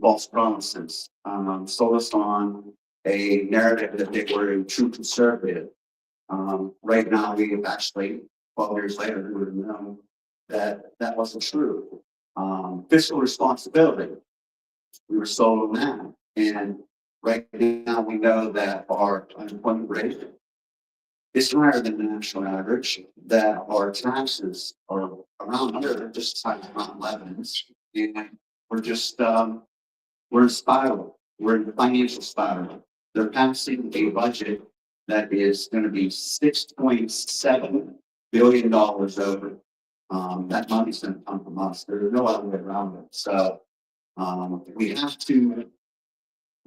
False promises, sold us on a narrative that they were a true conservative. Right now, we've actually, 12 years later, we would have known that that wasn't true. Fiscal responsibility, we were sold on that. And right now, we know that our unemployment rate is higher than the national average, that our taxes are around under, just like around 11s, and we're just, we're in spiral. We're in financial spiral. They're passing a budget that is going to be $6.7 billion over. That money's going to come from us. There's no other way around it. So we have to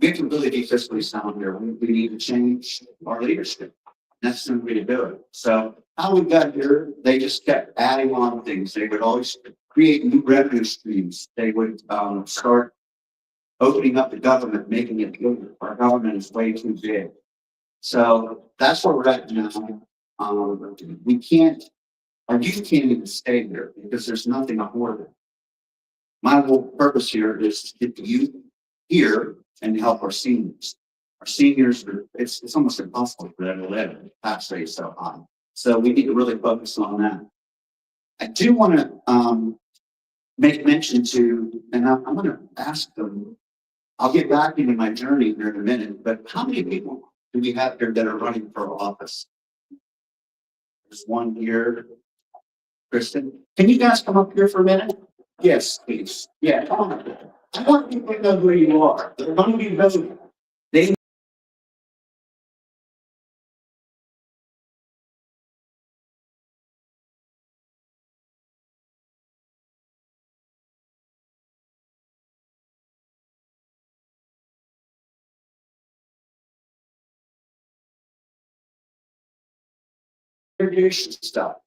really be fiscally sound here. We need to change our leadership. That's the way to do it. So how we got here, they just kept adding on things. They would always create new revenue streams. They would start opening up the government, making it bigger. Our government is way too big. So that's where we're at now. We can't, our youth can't even stay here because there's nothing affordable. My whole purpose here is to get the youth here and help our seniors. Our seniors, it's almost impossible for them to live. The tax rate is so high. So we need to really focus on that. I do want to make mention to, and I'm going to ask them, I'll get back into my journey here in a minute, but how many people do we have here that are running for office? There's one here. Kristen, can you guys come up here for a minute? Yes, please. Yeah, come on. I want people to know who you are. They're going to be voting. They introduce stuff.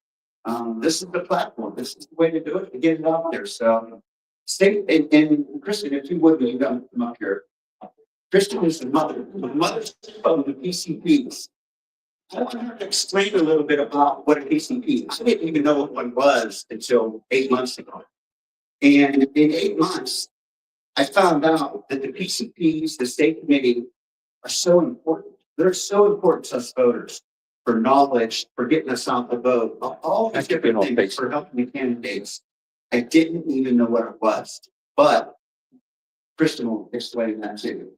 This is the platform. This is the way to do it, to get it out there. So stay, and Kristen, if you would, you got to come up here. Kristen is the mother. The mother's of the PCPs. I want her to explain a little bit about what a PCP is. I didn't even know what one was until 8 months ago. And in 8 months, I found out that the PCPs, the state committee, are so important. They're so important to us voters for knowledge, for getting us out the vote, all these different things for helping the candidates. I didn't even know what it was, but Kristen will explain that too.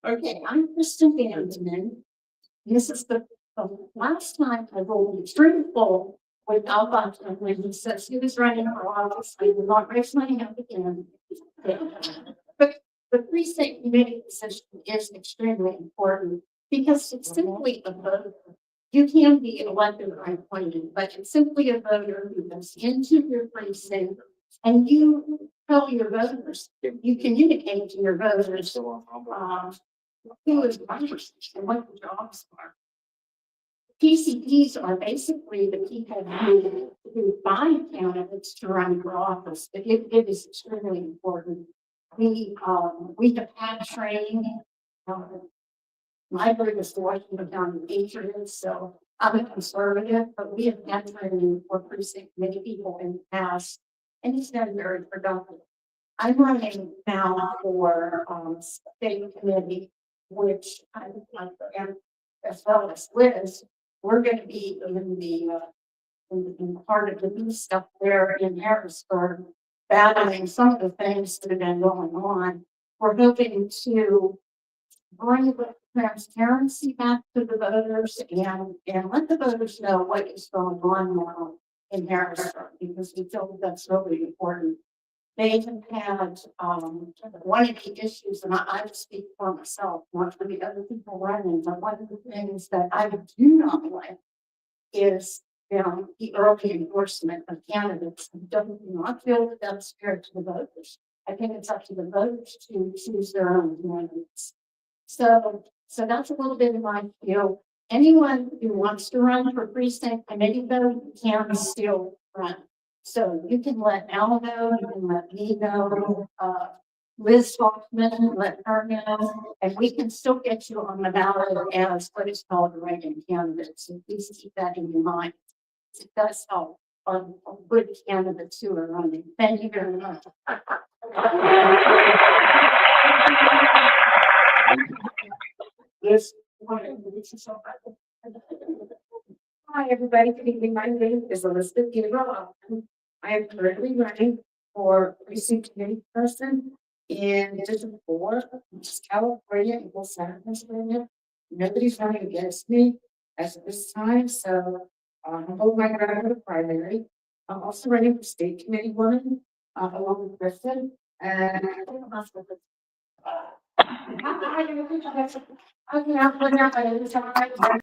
Okay, I'm Kristen Vandeman. This is the last time I rolled a true full with Al Buchtan when he says he was running for office. I will not raise my hand again. But the precinct committee position is extremely important because it's simply a voter. You can be elected or appointed, but it's simply a voter who goes into your precinct and you tell your voters, you communicate to your voters who is running and what the jobs are. PCPs are basically the people who find candidates to run for office, but it is extremely important. We have had training. My group is the Washington County Patriots, so I'm a conservative, but we have had training for precinct committee people in the past, and it's been very productive. I'm running now for state committee, which I'm as well as Liz. We're going to be in part of the new stuff there in Harrisburg, battling some of the things that have been going on. We're hoping to bring the transparency back to the voters and let the voters know what is going on now in Harrisburg, because we feel that's really important. They have had, one of the issues, and I just speak for myself, not for the other people running, but one of the things that I do not like is, the early endorsement of candidates who don't not feel that that's fair to the voters. I think it's up to the voters to choose their own candidates. So that's a little bit of my feel. Anyone who wants to run for precinct committee though can still run. So you can let Al know, you can let me know, Liz Hoffman, let her know, and we can still get you on the ballot as what is called a write-in candidate. So please keep that in your mind. It does help on good candidates who are running. Thank you very much. Yes. Hi, everybody. Good evening. My name is Elizabeth Gabriel. I am currently running for precinct committee person in District 4, which is California, in Los Angeles, Pennsylvania. Nobody's running against me as of this time, so I'm holding my ground for the primary. I'm also running for state committee woman, along with Kristen, and I